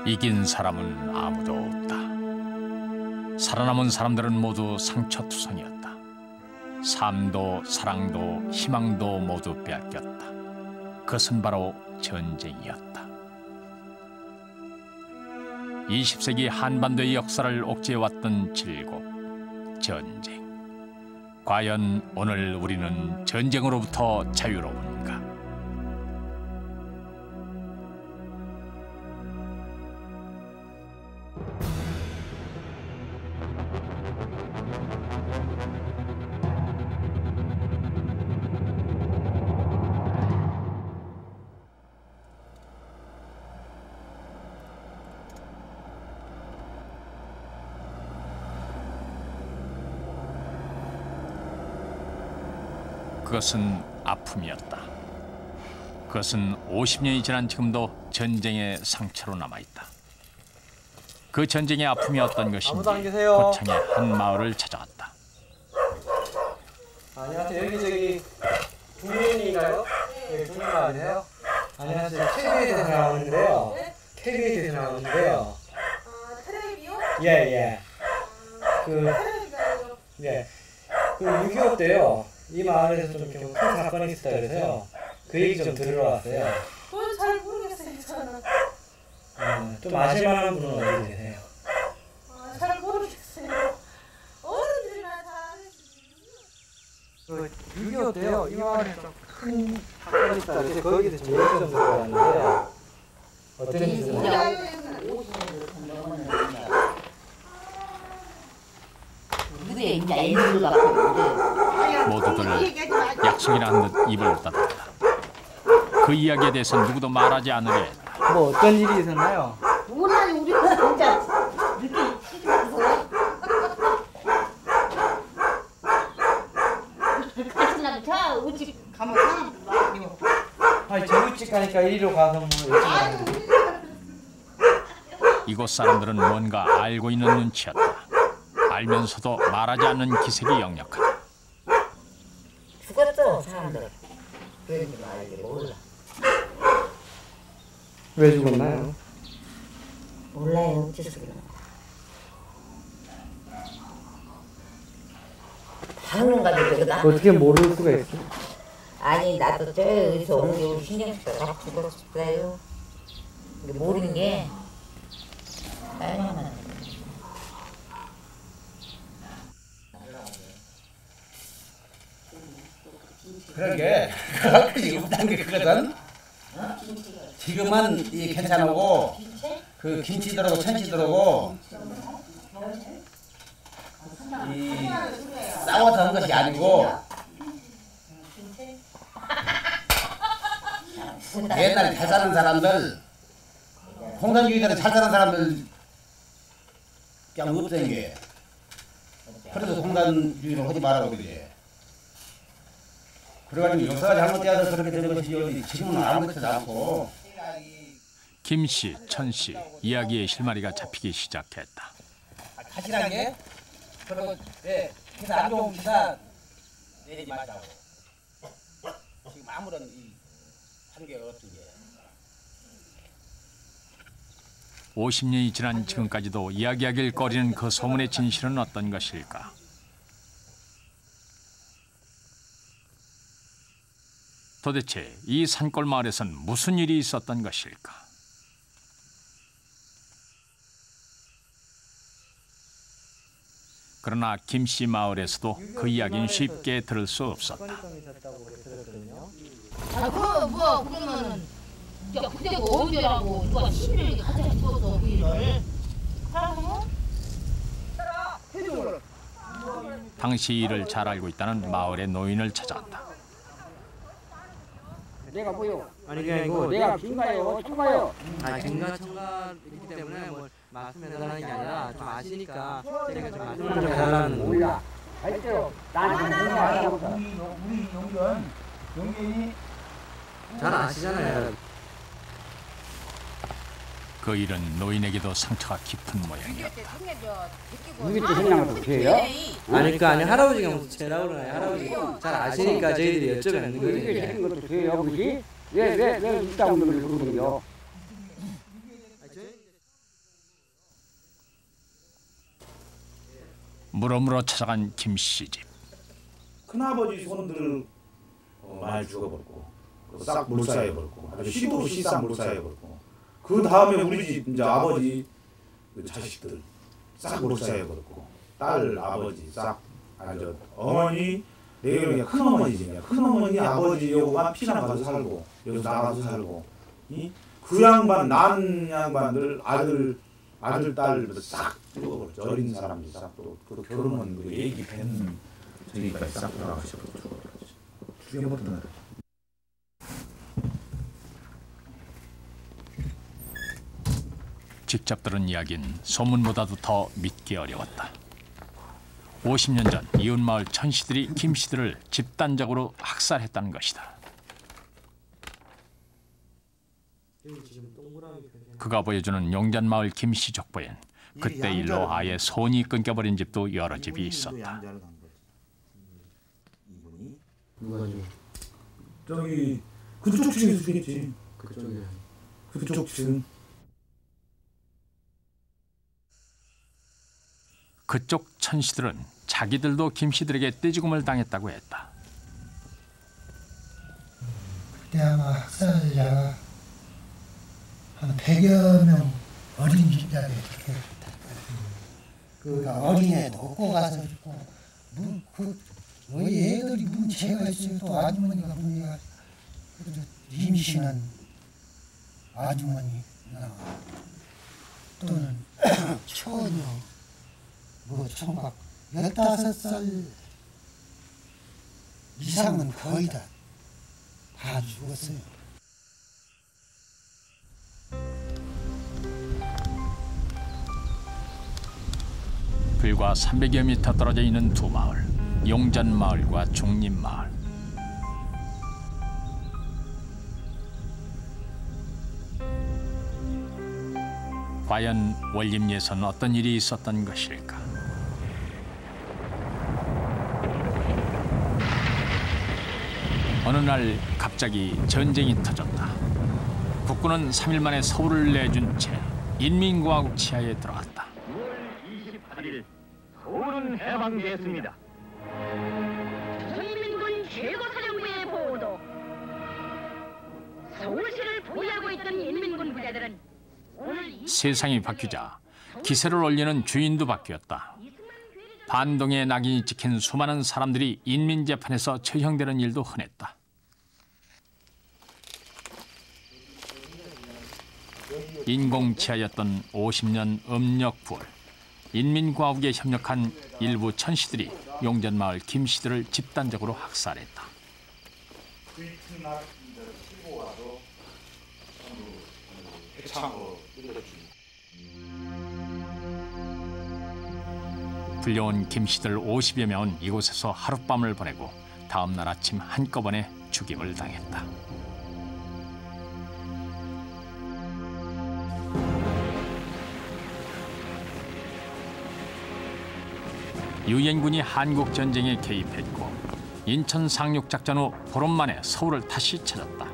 이긴 사람은 아무도 없다. 살아남은 사람들은 모두 상처투성이었다. 삶도 사랑도 희망도 모두 빼앗겼다. 그것은 바로 전쟁이었다. 20세기 한반도의 역사를 옥죄해왔던 질곡, 전쟁. 과연 오늘 우리는 전쟁으로부터 자유로운가? 그것은 아픔이었다. 그것은 50년이 지난 지금도 전쟁의 상처로 남아있다. 그 전쟁의 아픔이 어떤 것인지 고창의 한 마을을 찾아왔다. 안녕하세요. 여기 저기 국민인가요? 네, 국민마을이세요? 안녕하세요. TV에 대해서 나오는데요. TV에 대해서 나오는데요. 텔레비요? 예. 텔레비요? 예. 그 6.25 때요. 이 마을에서 좀 큰 사건이 있었다 그래서요. 그 얘기 좀 들으러 왔어요. 그건 잘 모르겠어요, 저는. 좀 아실만한 분은 어디 계세요? 잘 모르겠어요. 어른들만 다 아시죠. 6.25 때요. 이 마을에 좀 큰 사건이 있었다 그래서 거기에 대해서 좀 얘기 좀 들으러 왔는데 어떤 일이세요? 모두들 약속이나 한 듯 입을 닫았다. 그 이야기에 대해서 누구도 말하지 않으려 했다. 뭐 어떤 일이 있었나요? 몰라요, 우리는 진짜 늦게 시집와서. 같이 나가, 우리 가면 사람 아니 저녁집 가니까 이리로 가서 뭐 여쭤보는데 이곳 사람들은 뭔가 알고 있는 눈치였다. 알면서도 말하지 않는 기색이 역력하다. 죽었어 사람들. 그런지 말지 몰라. 왜 죽었나요? 몰라요 어째서 그러나. 방금 가지고 나. 어떻게 모를 수가 있어? 아니 나도 저기서 온 게 신경 써서 죽었어요. 근데 모르는 게 빨간만. 그러게 지금 단계 그거든. 지금은 이 괜찮고 그 김치 들어오고 참치 들어오고 이 싸워서 한 것이 아니고 옛날에 잘 사는 사람들 공산주의자는 잘 사는 사람들 그냥 없앤 게 그래서 공산주의를 하지 말라고 그러지. 그래가지고 역사가 잘못되어서 그렇게 된 것이지 지금은 아무렇지도 않고. 김씨, 천씨 이야기의 실마리가 잡히기 시작했다. 가시란 게 그리고 기사 안 좋은 기사 내리지 말자고. 지금 아무런 이 한계가 없은 게. 50년이 지난 지금까지도 이야기하길 꺼리는 그 소문의 진실은 어떤 것일까? 도대체 이 산골 마을에선 무슨 일이 있었던 것일까? 그러나 김씨 마을에서도 그 이야기는 쉽게 들을 수 없었다. 그러면은 그때가 언제라고 누가 시비를 가자 싶어서 그 일을 하라고? 당시 일을 잘 알고 있다는 마을의 노인을 찾아왔다. 내가 뭐요? 아니 그게 아니고 내가 긴가요? 청가요? 증가 청가이기 때문에 뭐 말씀해달라는 게 아니라 좀 아시니까 제가 좀 말씀을 좀 해달라는 거예요. 몰라. 알죠? 나는 알아보고 우리 용견이 잘 아시잖아요. 그 일은 노인에게도 상처가 깊은 모양이었다. 우리 또 생각을 어떻게 해요? 아니까 아니 할아버지가 무슨 죄라고 그러나요? 할아버지 잘 아시니까 저희들이 여쭤뵙는 이게 거죠. 생긴 것도 돼요, 그지? 왜 있다고 그러는 거요? 물어물어 찾아간 김 씨 집. 큰아버지 손들 많이 죽어버렸고 싹 몰살해버렸고 아주 시도 시싹 몰살해버렸고 그 다음에 우리 집 이제 아버지 그 자식들 싹 몰살해버렸고 딸 아버지 싹 아주 어머니 내가 큰 어머니지 큰 어머니 아버지 요거만 피난 가서 살고 여기서 나가서 살고 그 양반 난 양반들 아들 딸 싹 죽어버렸죠. 어린 사람들 싹 또 결혼은 그 얘기 팬 저기까지 싹 돌아가셔서 죽어버렸죠. 죽여버렸던 거죠. 직접 들은 이야기는 소문보다도 더 믿기 어려웠다. 50년 전 이웃마을 천씨들이 김씨들을 집단적으로 학살했다는 것이다. 그가 보여주는 용잔마을 김씨 족보엔 그때 일로 아예 손이 끊겨버린 집도 여러 집이 있었다. 저기 그쪽 층에서 죽겠지. 그쪽 층. 그쪽 천씨들은 자기들도 김씨들에게 떼죽음을 당했다고 했다. 그때 아마 학살자가 한 100여 명 어린이집에 그 어린애도 얻고 가서 뭐 애들이 문제가 있어요. 또 아주머니가 문제가 임신한 아주머니나 또는 처녀 뭐 총각 15살 이상은 거의 다 죽었어요. 불과 300여 미터 떨어져 있는 두 마을, 용잔마을과 중림마을. 과연 원림리에서는 어떤 일이 있었던 것일까? 어느 날 갑자기 전쟁이 터졌다. 국군은 3일 만에 서울을 내준 채 인민공화국 치하에 들어갔다. 6월 28일 서울은 해방됐습니다. 조선인민군 최고사령부의 보도. 서울시를 보유하고 있던 인민군 부대들은 오늘 세상이 바뀌자 기세를 올리는 주인도 바뀌었다. 반동의 낙인이 찍힌 수많은 사람들이 인민재판에서 처형되는 일도 흔했다. 인공치하였던 50년 음력 9월 인민공화국에 협력한 일부 천씨들이 용잔마을 김씨들을 집단적으로 학살했다. 불려온 김씨들 50여 명은 이곳에서 하룻밤을 보내고 다음 날 아침 한꺼번에 죽임을 당했다. 유엔군이 한국전쟁에 개입했고 인천 상륙작전 후 보름 만에 서울을 다시 찾았다.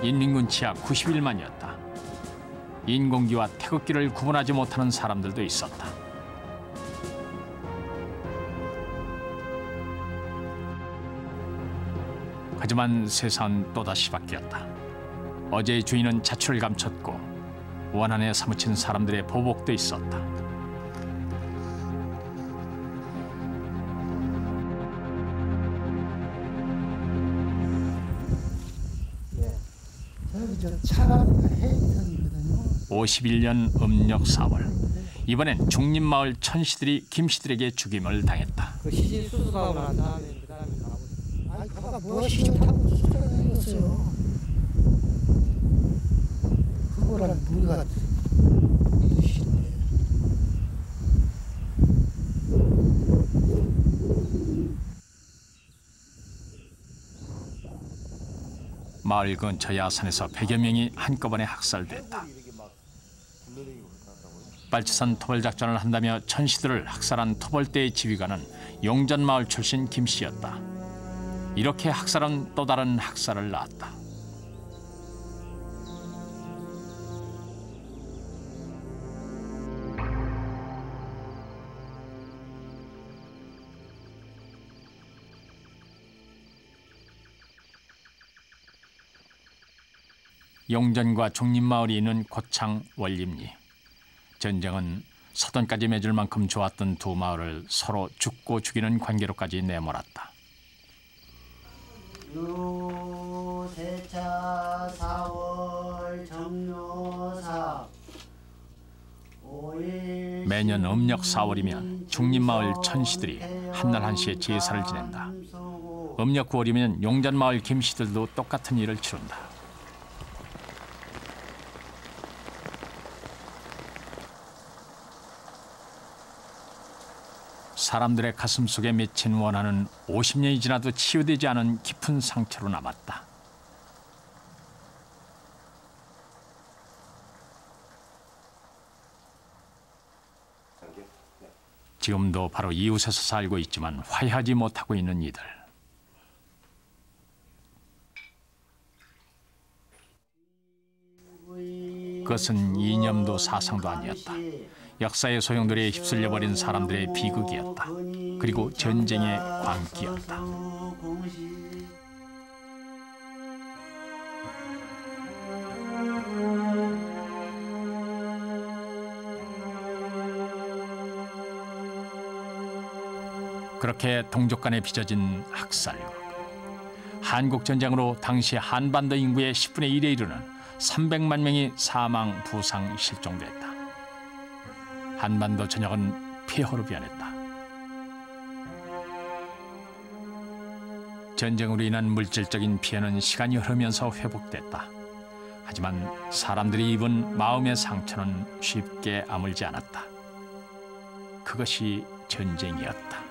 인민군 치하 90일 만이었다. 인공기와 태극기를 구분하지 못하는 사람들도 있었다. 하지만 세상은 또다시 바뀌었다. 어제의 주인은 자취를 감췄고 원한에 사무친 사람들의 보복도 있었다. 저기 저 차가운데 해성이거든요. 51년 음력 4월 이번엔 중림마을 천씨들이 김씨들에게 죽임을 당했다. 그 시신 수습하고 난 다음에 그다음에 가보죠. 아니 그가 무엇이 하고 수술했어요. 그거랑 우리가 이것인데. 마을 근처 야산에서 100여 명이 한꺼번에 학살됐다. 빨치산 토벌작전을 한다며 천씨들을 학살한 토벌대의 지휘관은 용잔마을 출신 김씨였다. 이렇게 학살은 또 다른 학살을 낳았다. 용전과 중림마을이 있는 고창 원림리. 전쟁은 서돈까지 맺을 만큼 좋았던 두 마을을 서로 죽고 죽이는 관계로까지 내몰았다. 유세차 4월 정묘사 매년 음력 4월이면 중림마을 천시들이 한날 한시에 제사를 지낸다. 음력 9월이면 용전마을 김씨들도 똑같은 일을 치른다. 사람들의 가슴 속에 맺힌 원한은 50년이 지나도 치유되지 않은 깊은 상처로 남았다. 지금도 바로 이웃에서 살고 있지만 화해하지 못하고 있는 이들. 그것은 이념도 사상도 아니었다. 역사의 소용돌이에 휩쓸려 버린 사람들의 비극이었다. 그리고 전쟁의 광기였다. 그렇게 동족 간에 빚어진 학살. 한국전쟁으로 당시 한반도 인구의 10분의 1에 이르는 300만 명이 사망, 부상, 실종됐다. 한반도 전역은 폐허로 변했다. 전쟁으로 인한 물질적인 피해는 시간이 흐르면서 회복됐다. 하지만 사람들이 입은 마음의 상처는 쉽게 아물지 않았다. 그것이 전쟁이었다.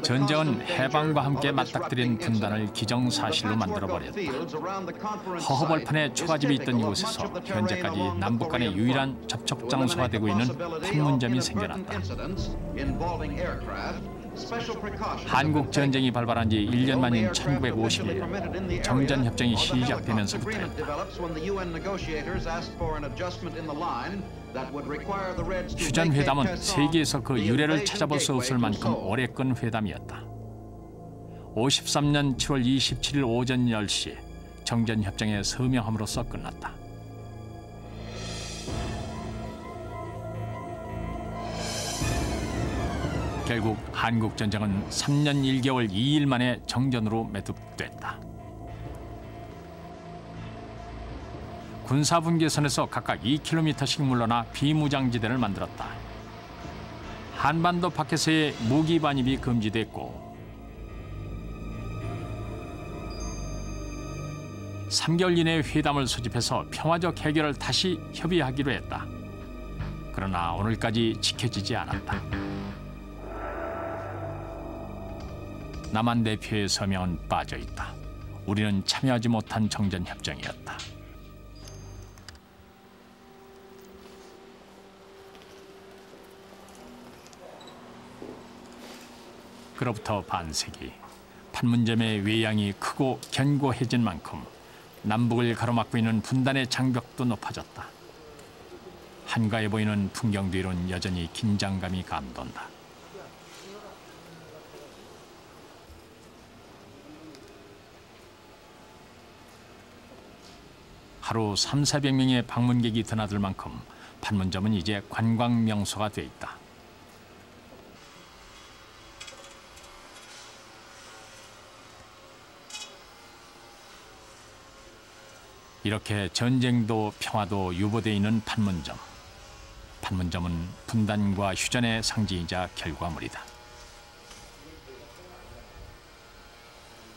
전쟁은 해방과 함께 맞닥뜨린 분단을 기정사실로 만들어버렸다. 허허벌판에 초가집이 있던 이곳에서 현재까지 남북 간의 유일한 접촉 장소가 되고 있는 판문점이 생겨났다. 한국 전쟁이 발발한 지 1년 만인 1951년 정전협정이 시작되면서부터였다. 휴전회담은 세계에서 그 유래를 찾아볼 수 없을 만큼 오래 끈 회담이었다. 53년 7월 27일 오전 10시 정전협정에 서명함으로써 끝났다. 결국 한국전쟁은 3년 1개월 2일 만에 정전으로 매듭됐다. 군사분계선에서 각각 2km씩 물러나 비무장지대를 만들었다. 한반도 밖에서의 무기 반입이 금지됐고 3개월 이내에 회담을 소집해서 평화적 해결을 다시 협의하기로 했다. 그러나 오늘까지 지켜지지 않았다. 남한 대표의 서명은 빠져있다. 우리는 참여하지 못한 정전협정이었다. 그로부터 반세기, 판문점의 외양이 크고 견고해진 만큼 남북을 가로막고 있는 분단의 장벽도 높아졌다. 한가해 보이는 풍경 뒤로는 여전히 긴장감이 감돈다. 하루 300~400명의 방문객이 드나들 만큼 판문점은 이제 관광 명소가 돼 있다. 이렇게 전쟁도 평화도 유보되어 있는 판문점. 판문점은 분단과 휴전의 상징이자 결과물이다.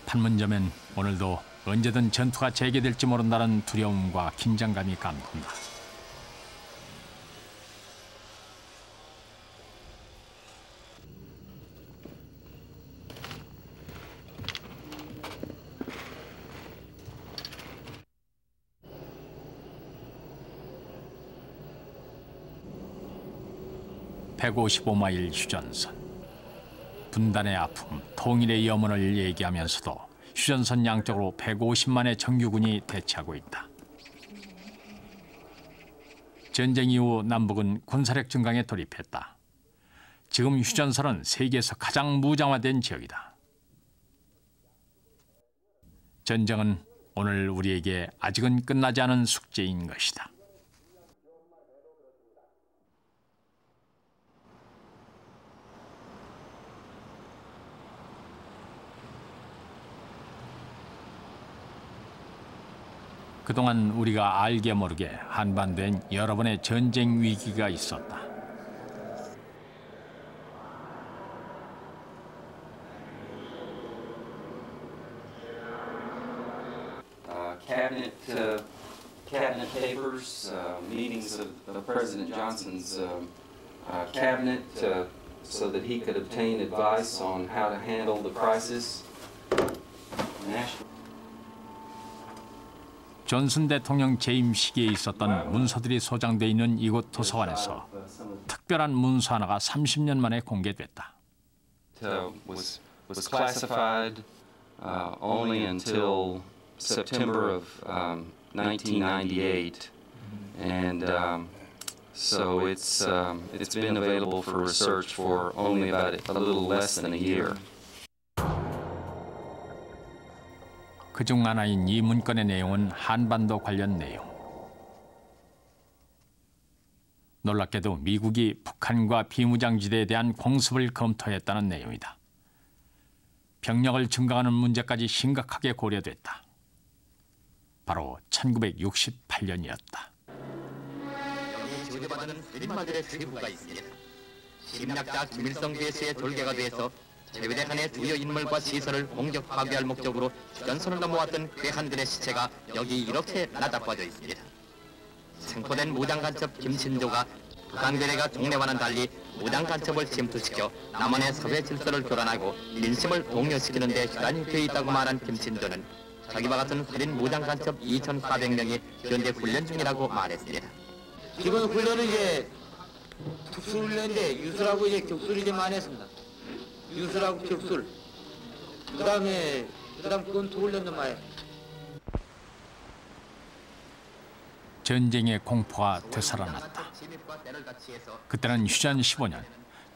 판문점엔 오늘도 언제든 전투가 재개될지 모른다는 두려움과 긴장감이 감돈다. (155마일) 휴전선. 분단의 아픔, 통일의 염원을 얘기하면서도 휴전선 양쪽으로 150만의 정규군이 대치하고 있다. 전쟁 이후 남북은 군사력 증강에 돌입했다. 지금 휴전선은 세계에서 가장 무장화된 지역이다. 전쟁은 오늘 우리에게 아직은 끝나지 않은 숙제인 것이다. 그동안 우리가 알게 모르게 한반도엔 여러 번의 전쟁 위기가 있었다. Cabinet papers, meetings of President Johnson's cabinet so that he could obtain advice on how to handle the crisis. 존슨 대통령 재임 시기에 있었던 문서들이 소장돼 있는 이곳 도서관에서 특별한 문서 하나가 30년 만에 공개됐다. Was classified only until September of 1998, and so it's been available for research for only about a little less than a year. 그중 하나인 이 문건의 내용은 한반도 관련 내용. 놀랍게도 미국이 북한과 비무장지대에 대한 공습을 검토했다는 내용이다. 병력을 증강하는 문제까지 심각하게 고려됐다. 바로 1968년이었다. 여기 저주받은 살인마들의 세부가 있습니다. 심리학자 김일성 대수의 졸개가 돼서 제외대한의 주요 인물과 시설을 공격 파괴할 목적으로 휴전선을 넘어왔던 괴한들의 시체가 여기 이렇게 나닥빠져 있습니다. 생포된 무장간첩 김신조가 북한대대가 종래와는 달리 무장간첩을 침투시켜 남한의 사회 질서를 교란하고 민심을 동요시키는 데 혈안이 되어 있다고 말한 김신조는 자기와 같은 살인 무장간첩 2,400명이 현재 훈련 중이라고 말했습니다. 이번 훈련은 이제 특수훈련인데 유술하고 이제 격술이 좀 많이 했습니다. 유술하고 격술. 그다음 권투훈련도 많이. 전쟁의 공포가 되살아났다. 그때는 휴전 15년,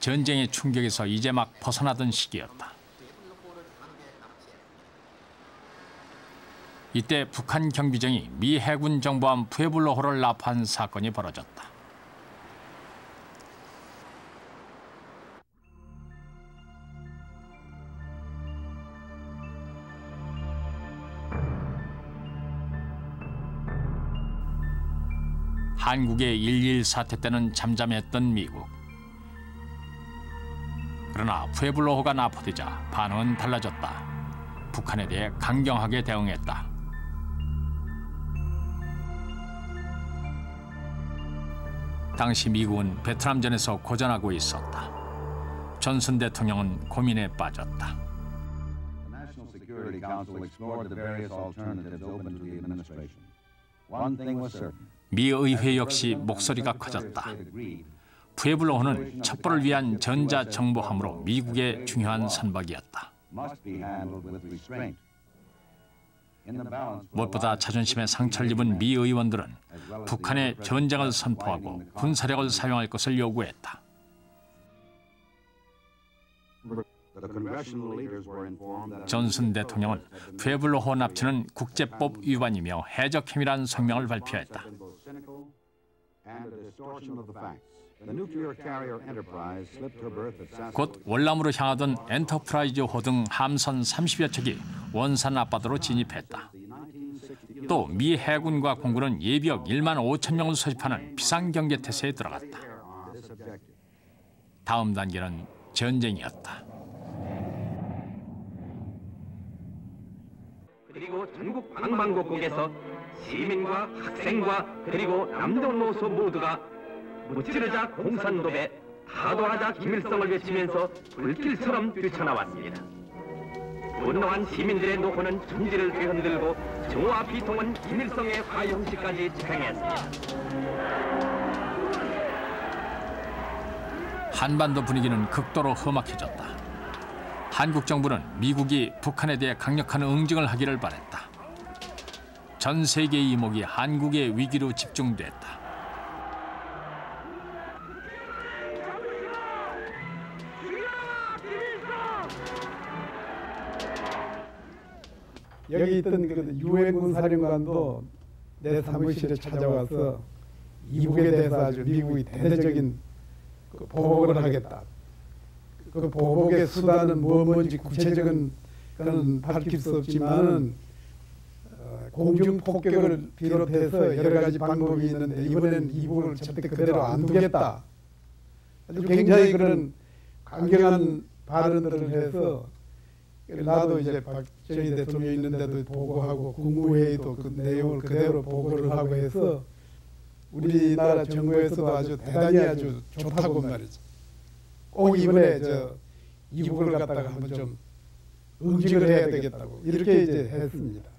전쟁의 충격에서 이제 막 벗어나던 시기였다. 이때 북한 경비정이 미 해군 정보함 푸에블로호를 납포한 사건이 벌어졌다. 한국의 1.1 사태 때는 잠잠했던 미국. 그러나 푸에블로호가 납포되자 반응은 달라졌다. 북한에 대해 강경하게 대응했다. 당시 미국은 베트남전에서 고전하고 있었다. 존슨 대통령은 고민에 빠졌다. 미 의회 역시 목소리가 커졌다. 푸에블로호는 첩보를 위한 전자정보함으로 미국의 중요한 선박이었다. 무엇보다 자존심에 상처를 입은 미 의원들은 북한에 전쟁을 선포하고 군사력을 사용할 것을 요구했다. 존슨 대통령은 푸에블로호 납치는 국제법 위반이며 해적행위라는 성명을 발표했다. 곧 월남으로 향하던 엔터프라이즈호 등 함선 30여 척이 원산 앞바다로 진입했다. 또 미 해군과 공군은 예비역 1만 5천 명을 소집하는 비상경계태세에 들어갔다. 다음 단계는 전쟁이었다. 그리고 전국 방방곡곡에서 시민과 학생과 그리고 남녀노소 모두가 무찌르자 공산도배, 타도하자 김일성을 외치면서 불길처럼 뛰쳐나왔습니다. 분노한 시민들의 노호는 천지를 뒤흔들고 정오와 비통은 김일성의 화형식까지 집행했습니다. 한반도 분위기는 극도로 험악해졌다. 한국 정부는 미국이 북한에 대해 강력한 응징을 하기를 바랬다. 전 세계의 이목이 한국의 위기로 집중됐다. 여기 있던 그 유엔군 사령관도 내 사무실에 찾아와서 이북에 대해서 아주 미국이 대대적인 그 보복을 하겠다. 그 보복의 수단은 뭔지 구체적인 건 밝힐 수 없지만은 공중 폭격을 비롯해서 여러 가지 방법이 있는데 이번에는 이북을 절대 그대로 안 두겠다. 아주 굉장히 그런 강경한 발언들을 해서 나도 이제 박정희 대통령이 있는데도 보고하고 국무회의도 그 내용을 그대로 보고를 하고 해서 우리나라 정부에서도 아주 대단히 아주 좋다고 말이죠. 꼭 이번에 이북을 갖다가 한번 좀 응징을 해야 되겠다고 이렇게 이제 했습니다.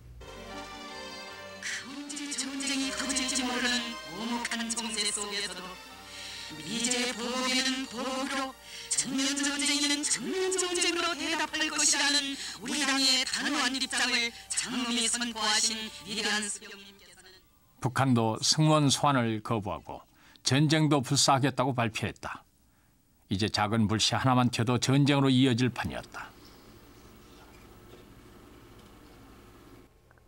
전쟁이 터질지 모르는 오목한 정세 속에서도 미제의 보복에는 보복으로 청년 전쟁에는 청년 전쟁으로 대답할 것이라는 우리 당의 단호한 입장을 장엄히 선포하신 위대한 수령님께서는 북한도 승무원 소환을 거부하고 전쟁도 불사하겠다고 발표했다. 이제 작은 불씨 하나만 튀어도 전쟁으로 이어질 판이었다.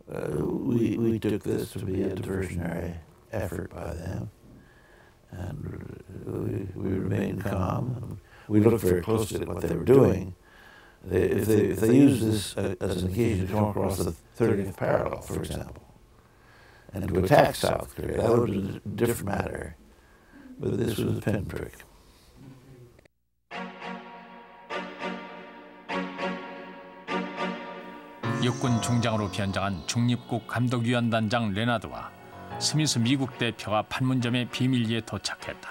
We took this to be a diversionary effort by them, and we remained calm. We looked very closely at what they were doing. If they use this as an occasion to come across the 30th parallel, for example, and to attack South Korea, that would be a different matter. But this was a pinprick. 육군 중장으로 변장한 중립국 감독위원단장 레나드와 스미스 미국 대표가 판문점의 비밀리에 도착했다.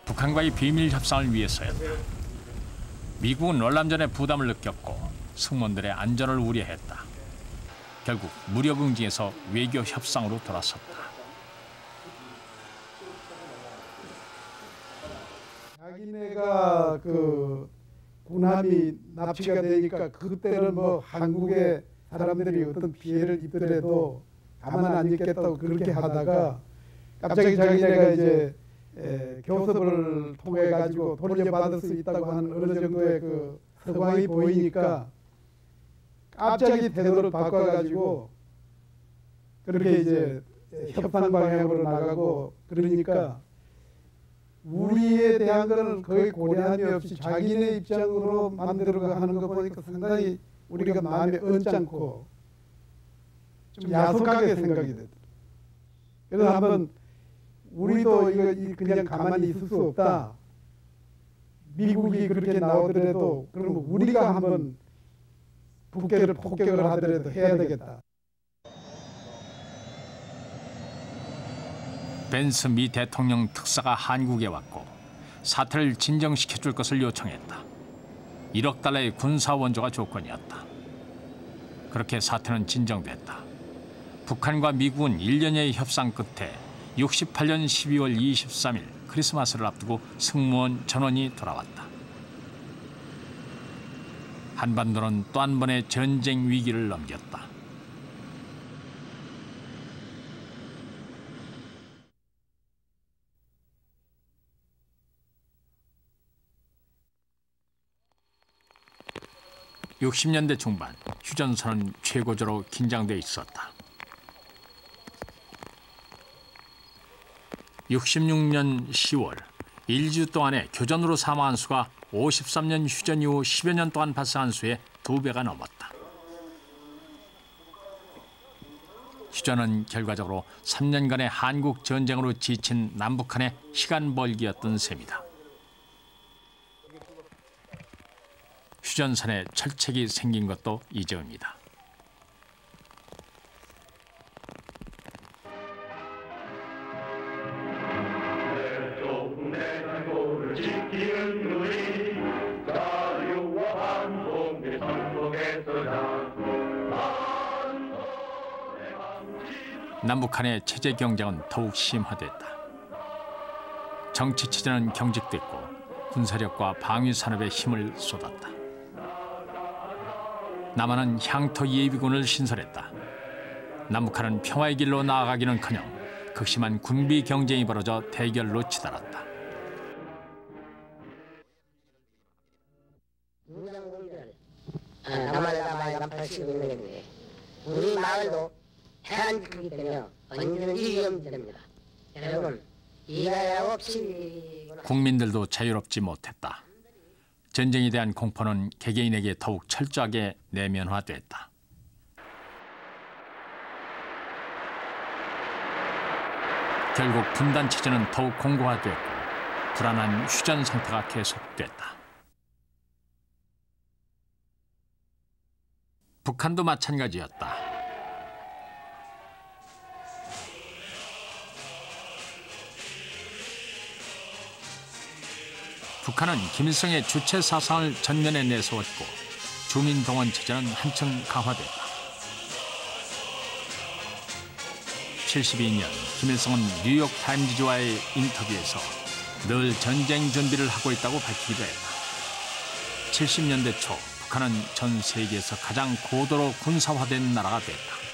북한과의 비밀 협상을 위해서였다. 미국은 월남전의 부담을 느꼈고 승무원들의 안전을 우려했다. 결국 무력 응징에서 외교 협상으로 돌아섰다. 자기네가 그 군함이 납치가 되니까 그때는 뭐 한국의 사람들이 어떤 피해를 입더라도 가만 안 있겠다고 그렇게 하다가 갑자기 자기네가 이제 교섭을 통해 가지고 돌려받을 수 있다고 하는 어느 정도의 그 상황이 보이니까 갑자기 태도를 바꿔가지고 그렇게 이제 협상 방향으로 나가고 그러니까 우리에 대한 거는 거의 고려함이 없이 자기네 입장으로 만들어 하는 거 보니까 상당히 우리가 마음이 언짢고 좀 야속하게 생각이 되더라고요. 그래서 한번 우리도 이거 그냥 가만히 있을 수 없다. 미국이 그렇게 나오더라도 그러면 우리가 한번 북괴를 폭격을 하더라도 해야 되겠다. 벤스 미 대통령 특사가 한국에 왔고 사태를 진정시켜줄 것을 요청했다. 1억 달러의 군사 원조가 조건이었다. 그렇게 사태는 진정됐다. 북한과 미국은 1년여의 협상 끝에 68년 12월 23일 크리스마스를 앞두고 승무원 전원이 돌아왔다. 한반도는 또 한 번의 전쟁 위기를 넘겼다. (60년대) 중반 휴전선은 최고조로 긴장돼 있었다. 66년 10월 1주 동안에 교전으로 사망한 수가 53년 휴전 이후 10여 년 동안 발생한 수의 2배가 넘었다. 휴전은 결과적으로 3년간의 한국 전쟁으로 지친 남북한의 시간 벌기였던 셈이다. 휴전선에 철책이 생긴 것도 이제입니다. 남북한의 체제 경쟁은 더욱 심화됐다. 정치 체제는 경직됐고 군사력과 방위 산업에 힘을 쏟았다. 남한은 향토 예비군을 신설했다. 남북한은 평화의 길로 나아가기는커녕 극심한 군비 경쟁이 벌어져 대결로 치달았다. 남한에다 많이 간판씩 있는 건데 우리 마을도 해안이기 때문에 언제든지 위험됩니다. 여러분 이해가 없이 국민들도 자유롭지 못했다. 전쟁에 대한 공포는 개개인에게 더욱 철저하게 내면화됐다. 결국 분단 체제는 더욱 공고화됐고 불안한 휴전 상태가 계속됐다. 북한도 마찬가지였다. 북한은 김일성의 주체 사상을 전면에 내세웠고 주민동원 체제는 한층 강화됐다. 72년 김일성은 뉴욕타임즈와의 인터뷰에서 늘 전쟁 준비를 하고 있다고 밝히기도 했다. 70년대 초 북한은 전 세계에서 가장 고도로 군사화된 나라가 됐다.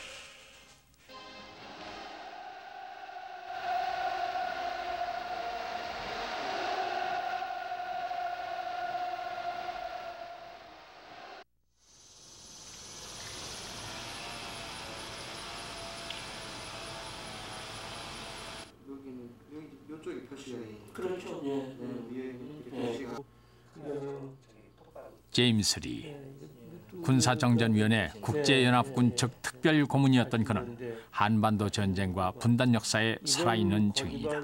이쪽에 표시가 그렇죠. 예. 표시가. 제임스 리 군사정전위원회 국제연합군 측 특별고문이었던 그는 한반도 전쟁과 분단 역사에 살아있는 증인이다.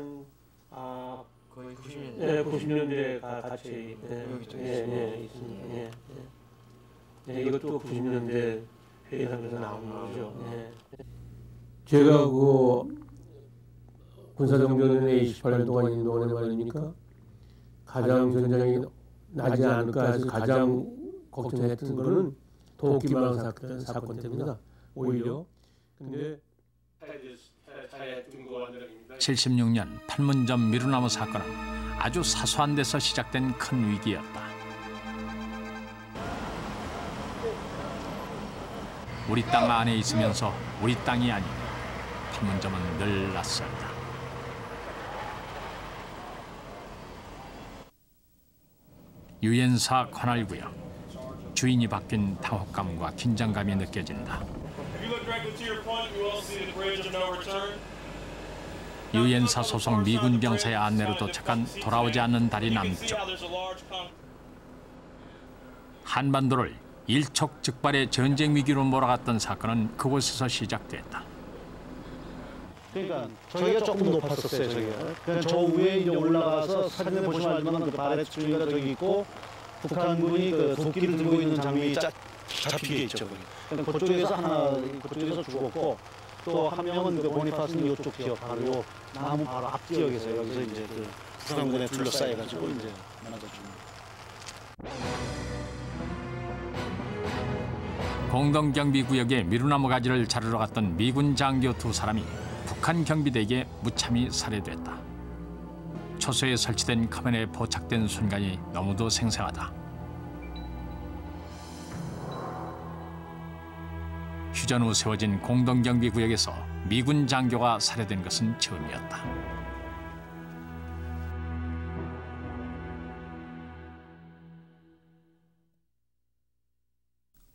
아, 거의 90년대. 네, 90년대에 같이 있습니다. 예, 이것도 90년대 회의하면서 나온 거죠. 제가 그 군사정전에 28년 동안 있는 동안에 말입니까? 가장 전쟁이 나지 않을까 해서 가장 걱정했던 거는 도끼망 사건 때문이다. 오히려. 근데 76년 판문점 미루나무 사건은 아주 사소한 데서 시작된 큰 위기였다. 우리 땅 안에 있으면서 우리 땅이 아닌 판문점은 늘 낯설다. 유엔사 관할구역. 주인이 바뀐 당혹감과 긴장감이 느껴진다. 유엔사 소속 미군 병사의 안내로 도착한 돌아오지 않는 달인 남쪽. 한반도를 일촉즉발의 전쟁 위기로 몰아갔던 사건은 그곳에서 시작됐다. 그러니까 저희가 조금 높았었어요. 저기가. 그러니까 저 위에 이제 올라가서 사진에 보시면 알지만 그 바레트 트리가 저기 있고 북한군이 그 도끼를 들고 있는 장면이 잡히게 있죠. 그러니까 그쪽에서 하나 그쪽에서 죽었고 또 한 명은 그 보니파스는 이쪽 지역 바로 나무 바로 앞 지역에서 여기서 이제 그 북한군에 둘러싸여가지고 이제 많아졌습니다. 공동경비구역에 미루나무 가지를 자르러 갔던 미군 장교 두 사람이 북한 경비대에게 무참히 살해됐다. 초소에 설치된 카메라에 포착된 순간이 너무도 생생하다. 휴전 후 세워진 공동경비구역에서 미군 장교가 살해된 것은 처음이었다.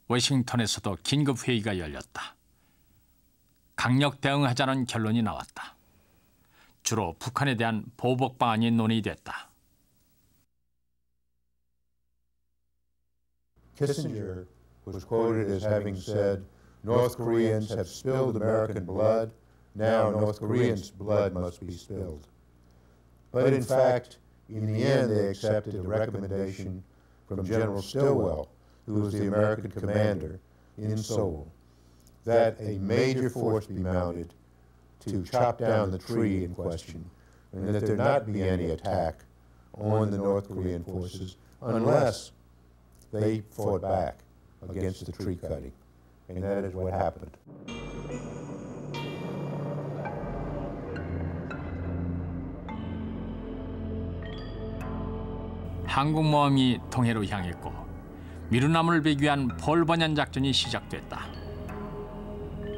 워싱턴에서도 긴급회의가 열렸다. 강력 대응하자는 결론이 나왔다. 주로 북한에 대한 보복 방안이 논의됐다. Kissinger was quoted as having said, "North Koreans have spilled American blood. Now North Koreans' blood must be spilled." But in fact, in the end, they accepted a recommendation from General Stilwell, who was the American commander in Seoul, that a major force be mounted to chop down the tree in question, and that there not be any attack on the North Korean forces unless they fought back against the tree cutting. And that is what happened. 항공모함이 동해로 향했고 미루나무를 베기 위한 폴번얀 작전이 시작됐다.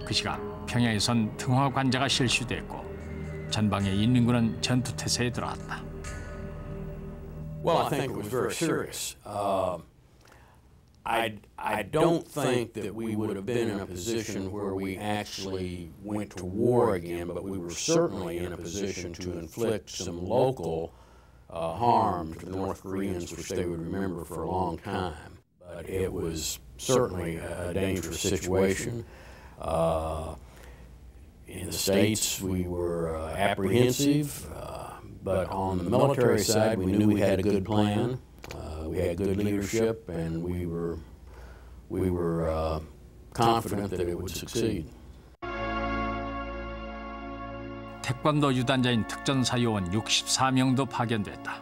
그 시각 평양에선 등화 관제가 실시됐고 전방의 인민군은 전투태세에 들어왔다. Well, I think it was very serious. I don't think that we would have been in a position where we actually went to war again, but we were certainly in a position to inflict some local harm to the North Koreans, which they would remember for a long time. But it was certainly a dangerous situation. In the States, we were apprehensive, but on the military side, we knew we had a good plan. We had good leadership, and we were confident that it would succeed. 태권도 유단자인 특전사요원 64명도 파견됐다.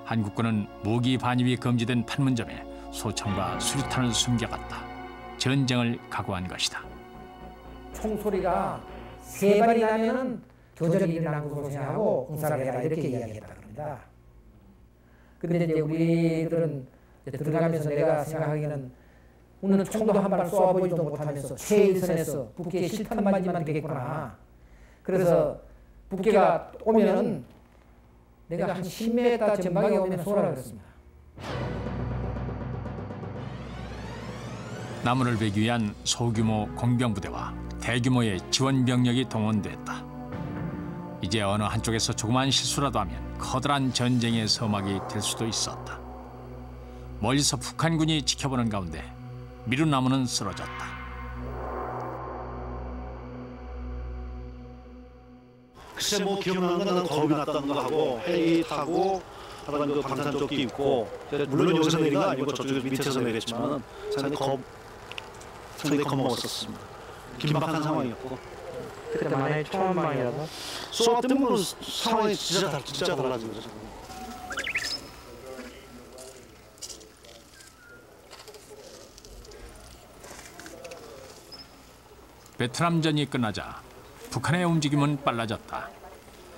한국군은 무기 반입이 금지된 판문점에 소총과 수류탄을 숨겨갔다. 전쟁을 각오한 것이다. 총소리가 3발이 나면은 교전이 일어난 것으로 생각하고 응사를 해라 이렇게 이야기했다 그럽니다. 근데 이제 우리들은 들어가면서 내가 생각하기에는 오늘은 총도 한 발 쏘아보지도 못하면서 최일선에서 북괴 실탄 맞으면 되겠구나. 그래서 북괴가 오면은 내가 한 10m 전방에 오면 쏘라 그랬습니다. 남원을 베기 위한 소규모 공병부대와 대규모의 지원 병력이 동원됐다. 이제 어느 한쪽에서 조그만 실수라도 하면 커다란 전쟁의 서막이 될 수도 있었다. 멀리서 북한군이 지켜보는 가운데 미루나무는 쓰러졌다. 글쎄 뭐 기억나는 건 나는 겁이 났다는 거 하고 헬기 타고 하다가 그 방탄조끼 입고 물론 여기서 내린 거 아니고 저쪽 밑에서 내렸지만 상당히 겁먹었었습니다. 긴박한 상황이었고 그때 만약에 처음방이라도 쏘아 때문에 상황이 진짜 달라진 거죠. 베트남전이 끝나자 북한의 움직임은 빨라졌다.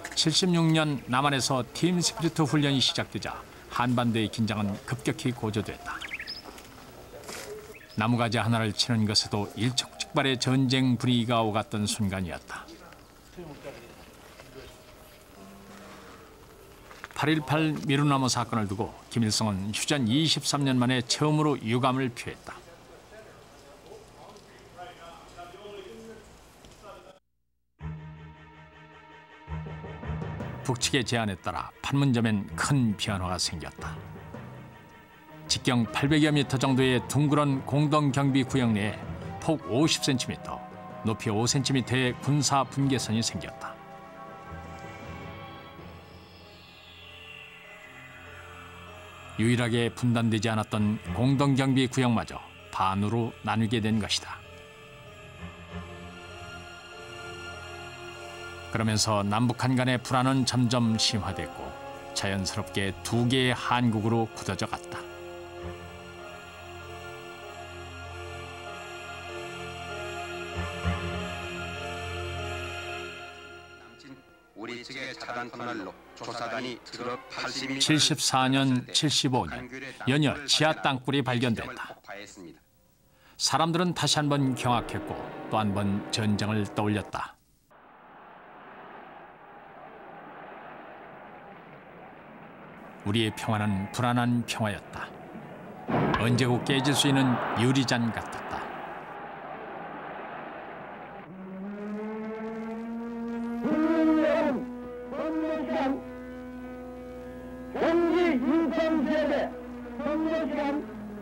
76년 남한에서 팀 스피리트 훈련이 시작되자 한반도의 긴장은 급격히 고조됐다. 나무가지 하나를 치는 것에도 일촉즉발의 전쟁 분위기가 오갔던 순간이었다. 8.18 미루나무 사건을 두고 김일성은 휴전 23년 만에 처음으로 유감을 표했다. 북측의 제안에 따라 판문점엔 큰 변화가 생겼다. 직경 800여 미터 정도의 둥그런 공동경비 구역 내에 폭 50cm, 높이 5cm의 군사 분계선이 생겼다. 유일하게 분단되지 않았던 공동경비 구역마저 반으로 나누게 된 것이다. 그러면서 남북한 간의 불안은 점점 심화됐고 자연스럽게 두 개의 한국으로 굳어져 갔다. 우리 측의 차단 터널로 조사단이 트럭 80미 74년, 75년 연이어 지하 땅굴이 발견됐다. 사람들은 다시 한번 경악했고 또 한 번 전쟁을 떠올렸다. 우리의 평화는 불안한 평화였다. 언제고 깨질 수 있는 유리잔 같았다. 경기 인천지역에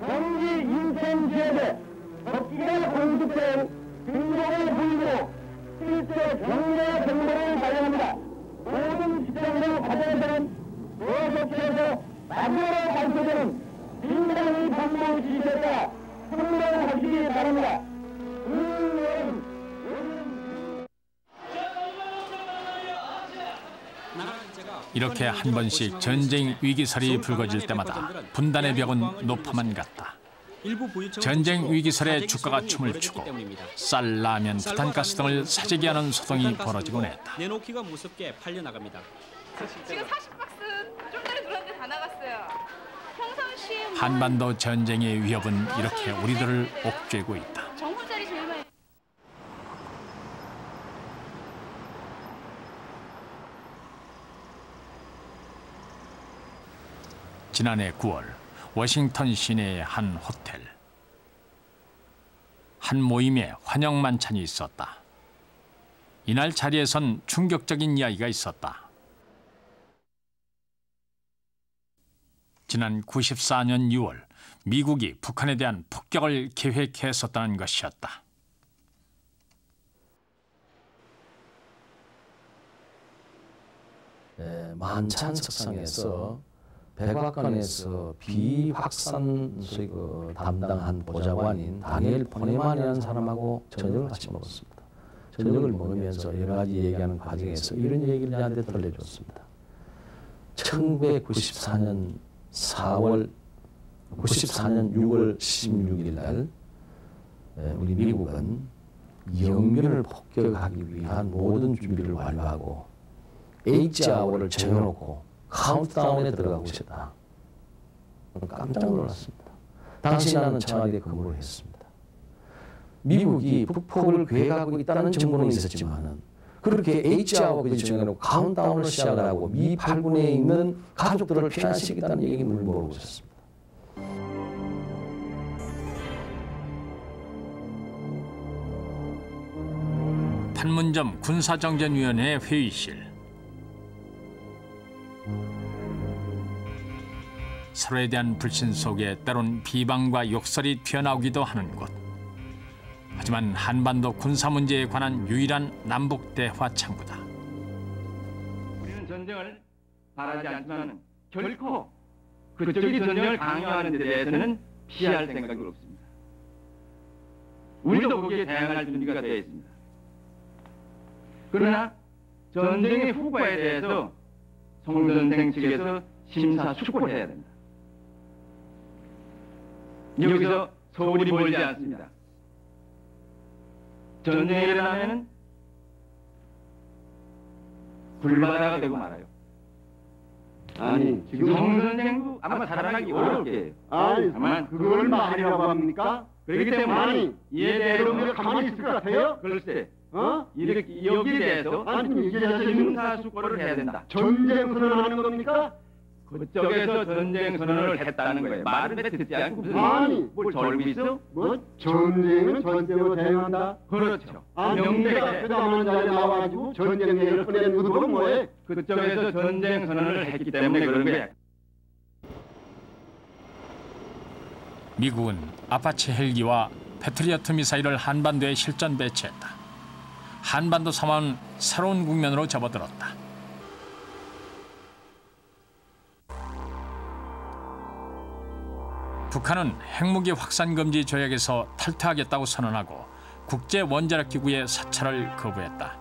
경기 인천지역에 적기가 공습된 등록을 보이고 실제 경례 정보를 발견합니다. 모든 시장으로 과정에서는 도서체에서 마지막으로 발표되는 민간인 방문 지시에 성명하시기 바랍니다. 이렇게 한 번씩 전쟁 위기설이 불거질 때마다 분단의 벽은 높아만 갔다. 전쟁 위기설에 주가가 춤을 추고 쌀, 라면, 부탄가스 등을 사재기 하는 소동이 벌어지곤 했다. 내놓기가 무섭게 팔려나갑니다. 지금 40박스 좀 전에 들었는데 다 나갔어요. 평상시에 한반도 전쟁의 위협은 이렇게 우리들을 옥죄고 있다. 정부자리 제일 많이. 지난해 9월 워싱턴 시내의 한 호텔. 한 모임에 환영 만찬이 있었다. 이날 자리에선 충격적인 이야기가 있었다. 지난 94년 6월 미국이 북한에 대한 폭격을 계획했었다는 것이었다. 만찬 석상에서 백악관에서 비확산 담당한 보좌관인 다니엘 포네만이라는 사람하고 저녁을 같이 먹었습니다. 저녁을 먹으면서 여러 가지 얘기하는 과정에서 이런 얘기를 저한테 들려줬습니다. 1994년 6월 16일 날 우리 미국은 영변을 폭격하기 위한 모든 준비를 완료하고 H아워를 정해놓고 카운트다운에 들어가고 있었다. 깜짝 놀랐습니다. 당시 나는 청와대에 근무를 했습니다. 미국이 북폭을 계획하고 있다는 정보는 있었지만 그렇게 H아워까지 정해놓고 카운트다운을 시작을 하고 미 8군에 있는 가족들을 피난시키겠다는 얘기는 모르고 있었습니다. 판문점 군사정전위원회 회의실. 서로에 대한 불신 속에 때론 비방과 욕설이 튀어나오기도 하는 곳. 하지만 한반도 군사 문제에 관한 유일한 남북 대화 창구다. 우리는 전쟁을 바라지 않지만 결코 그쪽이 전쟁을 강요하는 데 대해서는 피할 생각이 없습니다. 우리도 거기에 대항할 준비가 되어 있습니다. 그러나 전쟁의 후과에 대해서 송전생 측에서 심사숙고해야 된다. 여기서 소홀히 멀지 않습니다. 전쟁이 일어나면 불바다가 되고 말아요. 아니 지금 송전생도 아마 살아가기 어려울 거예요. 아니 다만 그걸 말이라고 합니까? 그렇기 때문에 아니 이에 대해서 여러분들 가만히 있을 것 같아요? 글쎄, 이렇게 여기에 대해서 아니 이게 사실 심사숙고를 해야 된다. 전쟁 선언하는 겁니까? 그쪽에서 전쟁 선언을 했다는 거예요. 말은 듣지 않고 무슨 아니 뭘 졸고 있어? 뭐 전쟁은 전쟁으로 대응한다? 그렇죠. 명대가 회담하는 자리에 나와가지고 전쟁 얘기를 꺼내는 의도는 뭐예요? 그쪽에서 전쟁 선언을 했기 때문에 그런 거야. 미국은 아파치 헬기와 패트리어트 미사일을 한반도에 실전 배치했다. 한반도 상황은 새로운 국면으로 접어들었다. 북한은 핵무기 확산 금지 조약에서 탈퇴하겠다고 선언하고 국제 원자력 기구의 사찰을 거부했다.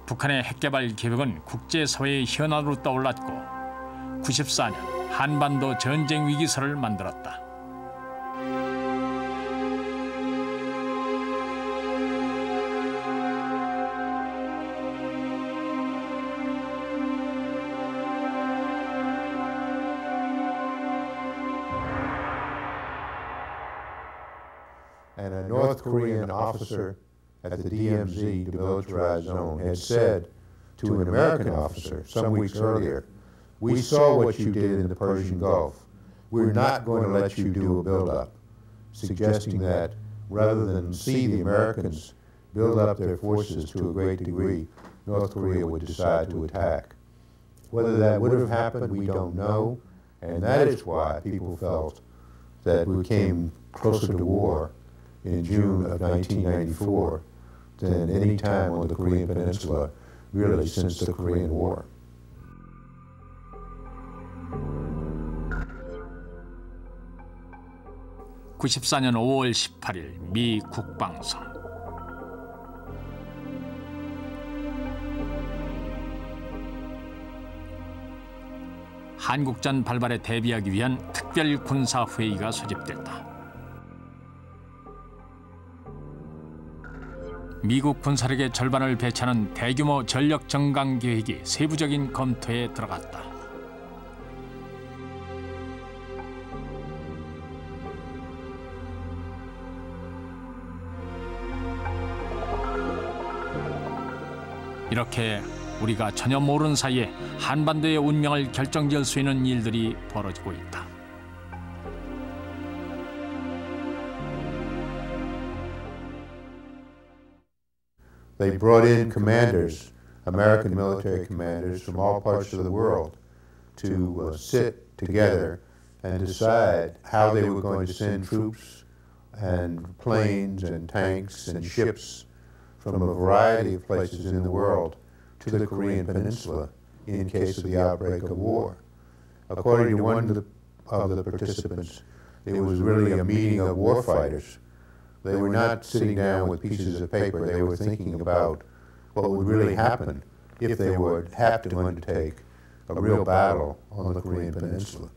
북한의 핵개발 계획은 국제사회의 현안으로 떠올랐고 94년 한반도 전쟁 위기설을 만들었다. And a North Korean officer at the DMZ, demilitarized zone, had said to an American officer some weeks earlier, "We saw what you did in the Persian Gulf. We're not going to let you do a buildup," suggesting that rather than see the Americans build up their forces to a great degree, North Korea would decide to attack. Whether that would have happened, we don't know, and that is why people felt that we came closer to war in June of 1994 than any time on the Korean Peninsula, really since the Korean War. (94년 5월 18일) 미 국방성. 한국전 발발에 대비하기 위한 특별 군사 회의가 소집됐다. 미국 군사력의 절반을 배치하는 대규모 전력 정강 계획이 세부적인 검토에 들어갔다. 이렇게 우리가 전혀 모르는 사이에 한반도의 운명을 결정지을 수 있는 일들이 벌어지고 있다. they brought in commanders, American military commanders from all parts of the world to sit together and decide how they were going to send troops and planes and tanks and ships from a variety of places in the world to the Korean Peninsula in case of the outbreak of war. According to one of the participants, it was really a meeting of warfighters. They were not sitting down with pieces of paper. They were thinking about what would really happen if they would have to undertake a real battle on the Korean Peninsula.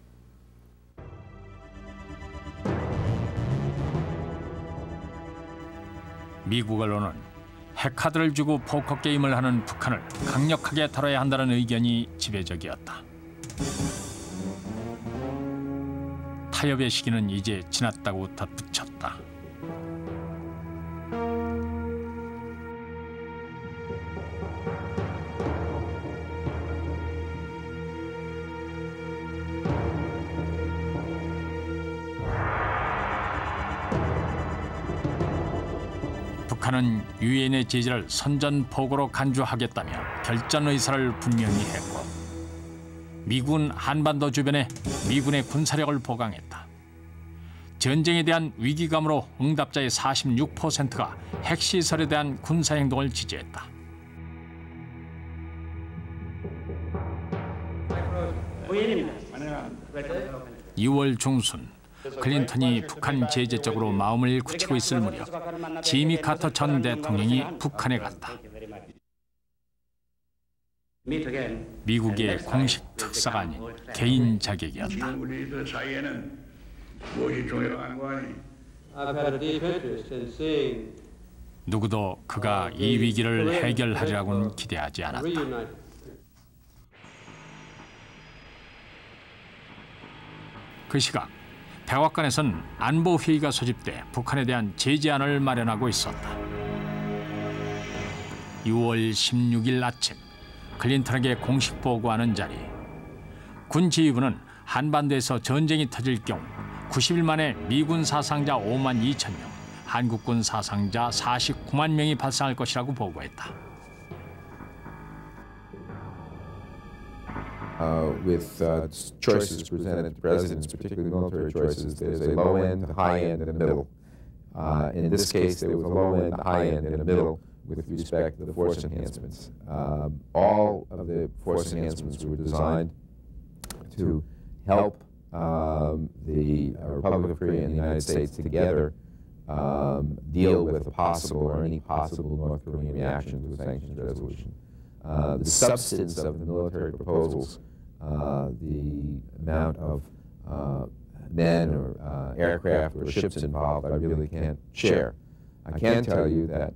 미국 언론은 핵카드를 주고 포커 게임을 하는 북한을 강력하게 다뤄야 한다는 의견이 지배적이었다. 타협의 시기는 이제 지났다고 덧붙였다. 북한은 유엔의 제재를 선전포고로 간주하겠다며 결전 의사를 분명히 했고 미군 한반도 주변에 미군의 군사력을 보강했다. 전쟁에 대한 위기감으로 응답자의 46%가 핵시설에 대한 군사행동을 지지했다. 2월 중순 클린턴이 북한 제재 쪽으로 마음을 굳히고 있을 무렵 지미 카터 전 대통령이 북한에 갔다. 미국의 공식 특사가 아닌 개인 자격이었다. 우리들 사이에는 무엇이 중요한 거 아니? 누구도 그가 이 위기를 해결하리라고는 기대하지 않았다. 그 시각 백악관에선 안보회의가 소집돼 북한에 대한 제재안을 마련하고 있었다. 6월 16일 아침 클린턴에게 공식 보고하는 자리. 군 지휘부는 한반도에서 전쟁이 터질 경우 90일 만에 미군 사상자 5만 2천 명, 한국군 사상자 49만 명이 발생할 것이라고 보고했다. With choices presented to presidents, particularly military choices, there's a low end, a high end, and a middle. In this case, there was a low end, a high end, and a middle with respect to the force enhancements. All of the force enhancements were designed to help the Republic of Korea and the United States together deal with a possible or any possible North Korean reaction to a sanctions resolution. The substance of the military proposals, the amount of men or aircraft or ships involved, I really can't share. I can tell you that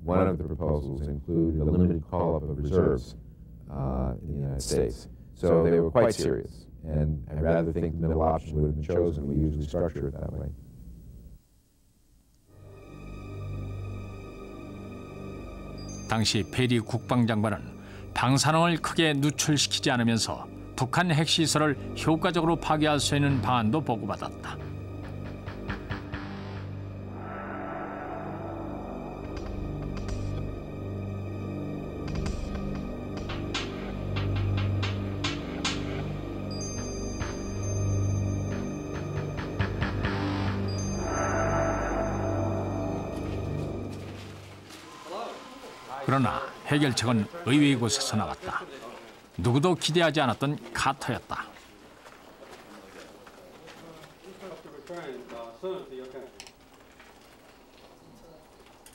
one of the proposals included a limited call-up of reserves in the United States. So they were quite serious, and I'd rather think the middle option would have been chosen. We usually structure it that way. 당시 페리 국방장관은 방사능을 크게 누출시키지 않으면서 북한 핵시설을 효과적으로 파괴할 수 있는 방안도 보고받았다. 그러나 해결책은 의외의 곳에서 나왔다. 누구도 기대하지 않았던 카터였다.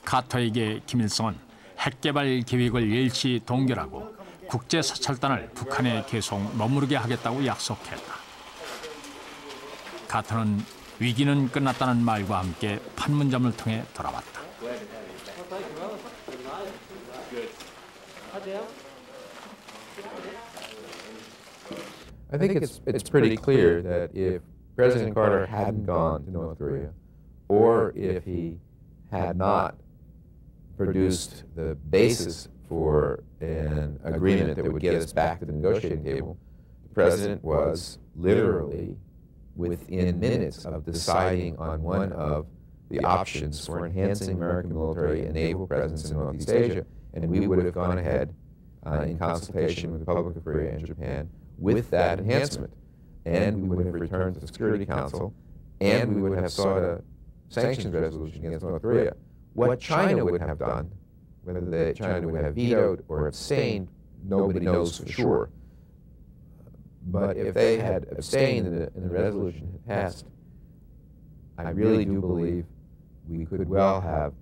카터에게 김일성은 핵개발 계획을 일시 동결하고 국제사찰단을 북한에 계속 머무르게 하겠다고 약속했다. 카터는 위기는 끝났다는 말과 함께 판문점을 통해 돌아왔다. I think it's pretty clear that if President Carter hadn't gone to North Korea, or if he had not produced the basis for an agreement that would get us back to the negotiating table, the President was literally within minutes of deciding on one of the options for enhancing American military and naval presence in Northeast Asia, and we would have gone ahead in consultation with the Republic of Korea and Japan with that enhancement. And we would have returned to the Security Council, and we would have sought a sanctions resolution against North Korea. What China would have done, whether China would have vetoed or abstained, nobody knows for sure. But if they had abstained and the resolution had passed, I really do believe we could well have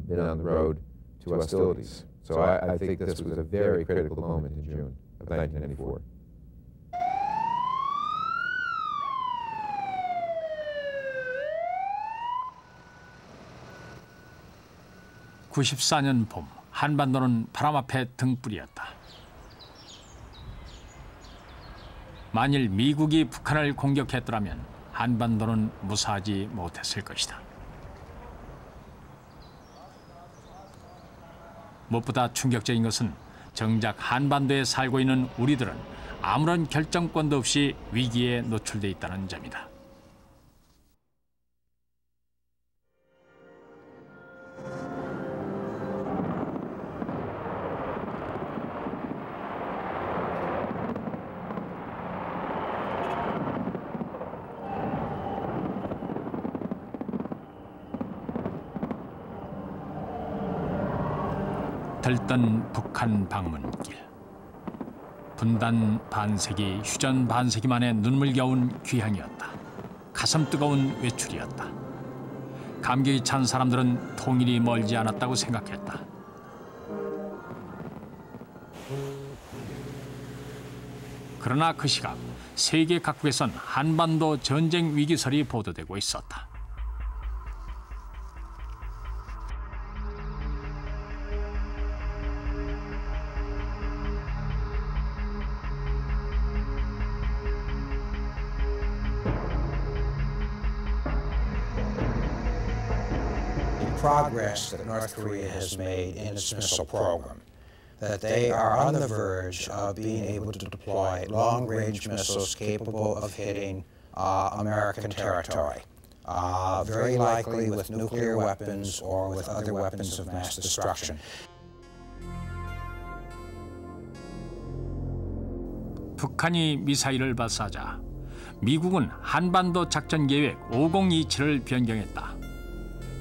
been on the road to hostilities. So I think this was a very critical moment in June of 1994. (94년) 봄 한반도는 바람 앞에 등불이었다. 만일 미국이 북한을 공격했더라면 한반도는 무사하지 못했을 것이다. 무엇보다 충격적인 것은 정작 한반도에 살고 있는 우리들은 아무런 결정권도 없이 위기에 노출돼 있다는 점이다. 들뜬 북한 방문길. 분단 반세기, 휴전 반세기 만에 눈물겨운 귀향이었다. 가슴 뜨거운 외출이었다. 감격이 찬 사람들은 통일이 멀지 않았다고 생각했다. 그러나 그 시각 세계 각국에선 한반도 전쟁 위기설이 보도되고 있었다. Progress that North Korea has made in its missile program, that they are on the verge of being able to deploy long-range missiles capable of hitting American territory, very likely with nuclear weapons or with other weapons of mass destruction. 북한이 미사일을 발사하자 미국은 한반도 작전 계획 5027을 변경했다.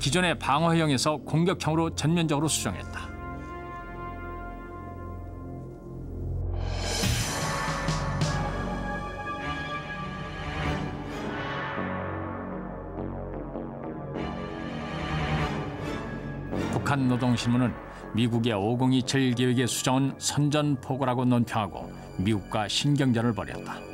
기존의 방어형에서 공격형으로 전면적으로 수정했다. 북한 노동신문은 미국의 5027 계획의 수정은 선전포고라고 논평하고 미국과 신경전을 벌였다.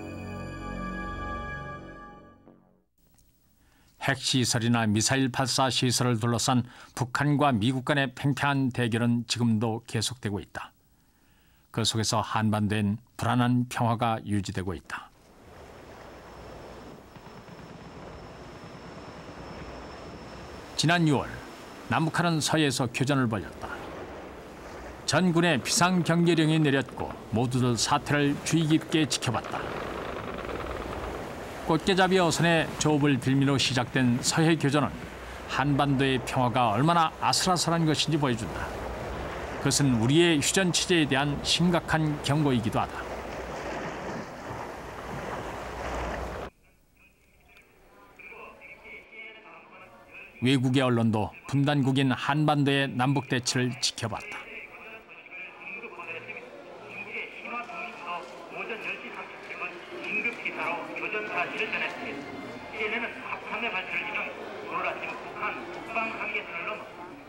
핵시설이나 미사일 발사 시설을 둘러싼 북한과 미국 간의 팽팽한 대결은 지금도 계속되고 있다. 그 속에서 한반도엔 불안한 평화가 유지되고 있다. 지난 6월 남북한은 서해에서 교전을 벌였다. 전군의 비상경계령이 내렸고 모두들 사태를 주의 깊게 지켜봤다. 꽃게잡이 어선의 조업을 빌미로 시작된 서해 교전은 한반도의 평화가 얼마나 아슬아슬한 것인지 보여준다. 그것은 우리의 휴전 체제에 대한 심각한 경고이기도 하다. 외국의 언론도 분단국인 한반도의 남북 대치를 지켜봤다.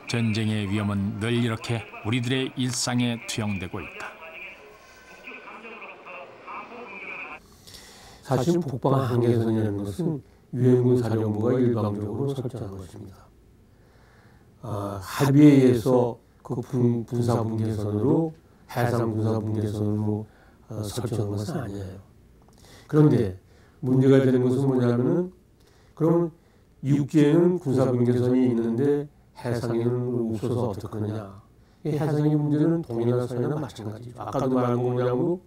전쟁의 위험은 늘 이렇게 우리들의 일상에 투영되고 있다. 사실 북방 한계선이라는 것은 유엔군 사령부가 일방적으로 설정한 것입니다. 합의에 의해서 그 군사 분계선으로 해상 군사 분계선으로 설정한 것은 아니에요. 그런데 문제가 되는 것은 뭐냐면은 그럼 육지에는 군사 분계선이 있는데 해상에는 없어서 어떡하느냐. 이 해상의 문제는 동해나 서해나 마찬가지죠. 아까도 말한 거 뭐냐고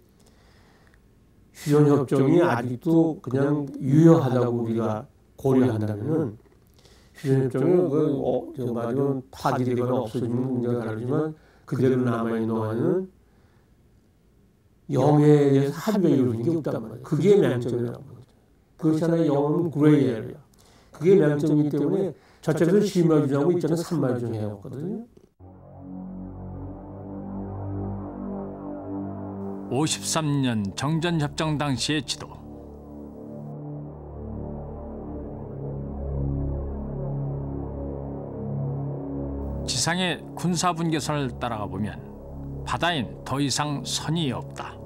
휴전협정이 아직도 그냥 유효하다고 우리가 고려한다면은 휴전협정은 말하자면 파기되거나 없어지는 문제가 다르지만 그대로 남아있는 동안은 영해에 대해서 합의가 이루어진 게 없단 말이에요. 그게 맹점이라고 합니다. 그렇지 않아요. 영어는 그레이 에리아. 그게 맹점이기 때문에 저쪽에서 심화 주장하고 있잖아요. 산말 중해였거든요. 53년 정전협정 당시의 지도. 지상의 군사분계선을 따라가 보면 바다엔 더 이상 선이 없다.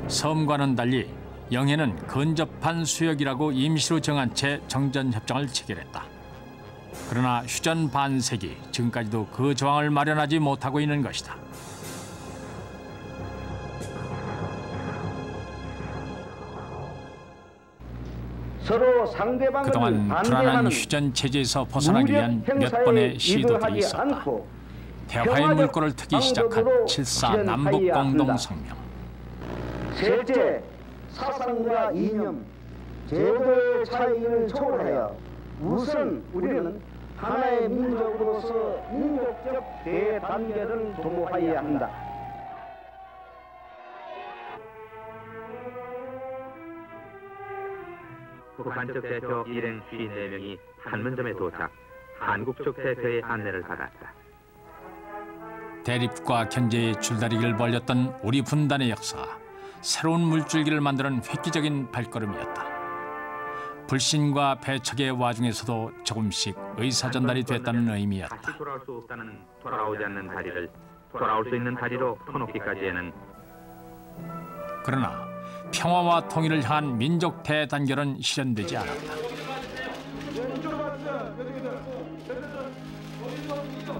섬과는 달리 영해는 근접한 수역이라고 임시로 정한 채 정전협정을 체결했다. 그러나 휴전 반세기 지금까지도 그 조항을 마련하지 못하고 있는 것이다. 서로 상대방을 그동안 불안한 반대하는 휴전 체제에서 벗어나기 위한 몇 번의 시도들이 있었다. 대화의 물꼬를 트기 시작한 7.4 남북 공동성명. 셋째, 사상과 이념, 제도의 차이를 초월하여 우선 우리는 하나의 민족으로서 민족적 대단계를 도모하여야 한다. 북한 쪽 대표 일행 54명이 판문점에 도착, 한국 쪽 대표의 안내를 받았다. 대립과 견제의 줄다리기를 벌였던 우리 분단의 역사, 새로운 물줄기를 만드는 획기적인 발걸음이었다. 불신과 배척의 와중에서도 조금씩 의사전달이 됐다는 의미였다. 다시 돌아올 수 없다는 돌아오지 않는 다리를 돌아올 수 있는 다리로 터놓기까지에는 그러나 평화와 통일을 향한 민족 대단결은 실현되지 않았다.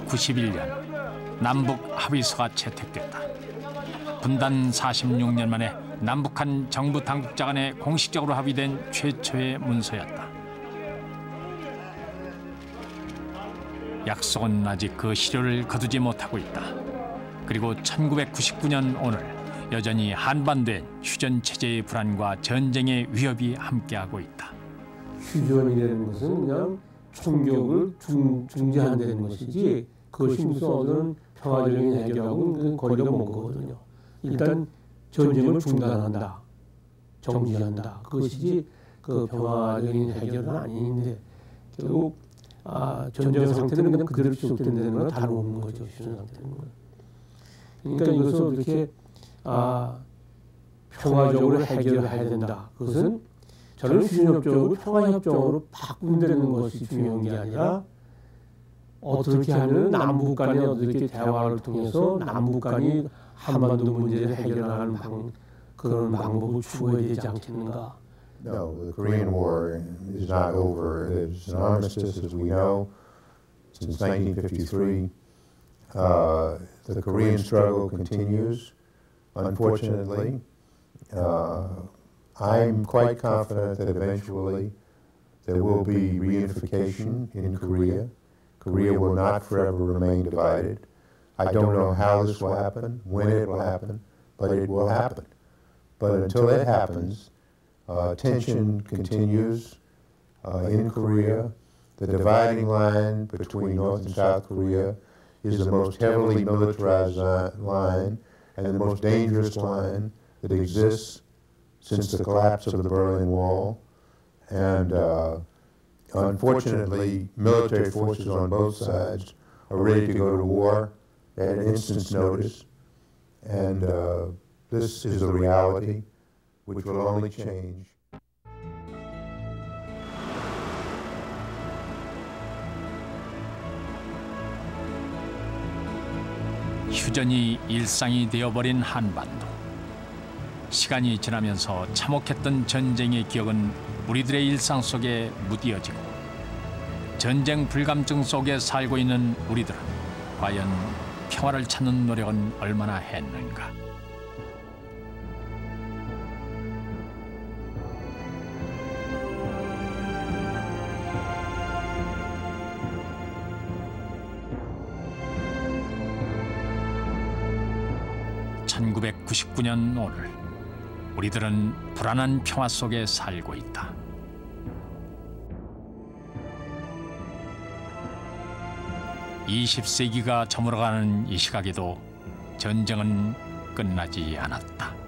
91년 남북 합의서가 채택됐다. 분단 46년 만에 남북한 정부 당국자 간에 공식적으로 합의된 최초의 문서였다. 약속은 아직 그 시료를 거두지 못하고 있다. 그리고 1999년 오늘 여전히 한반도엔 휴전 체제의 불안과 전쟁의 위협이 함께하고 있다. 휴전이라는 것은 그냥 총격을 중지한다는 것이지 그것이 무슨 어떤 평화적인 해결하고는 거리가 먼 거거든요. 일단 전쟁을 중단한다, 정지한다. 그것이지 그 평화적인 해결은 아닌데 결국 전쟁 상태는 그냥 그대로 지속된다는 건 다름없는 거죠. 휴전 상태는. 그러니까 이것을 이렇게 평화적으로 해결해야 된다. 그것은 저는 휴전협정으로 평화협정으로 바꾼다는 것이 중요한 게 아니라 어떻게 하면 남북 간에 어떻게 대화를 통해서 남북 간이 한반도 문제를 해결하는 그런 방법을 추구해야 되지 않겠는가. No, the Korean War is not over. There's an armistice, as we know, since 1953. The Korean struggle continues, unfortunately. I'm quite confident that eventually there will be reunification in Korea. Korea will not forever remain divided. I don't know how this will happen, when it will happen, but it will happen. But until it happens, tension continues in Korea. The dividing line between North and South Korea is the most heavily militarized line and the most dangerous line that exists since the collapse of the Berlin Wall. And unfortunately, military forces on both sides are ready to go to war at an instant's notice. And this is a reality which will only change. 휴전이 일상이 되어버린 한반도. 시간이 지나면서 참혹했던 전쟁의 기억은 우리들의 일상 속에 무디어지고 전쟁 불감증 속에 살고 있는 우리들은 과연 평화를 찾는 노력은 얼마나 했는가. (1999년) 오늘 우리들은 불안한 평화 속에 살고 있다. 20세기가 저물어가는 이 시각에도 전쟁은 끝나지 않았다.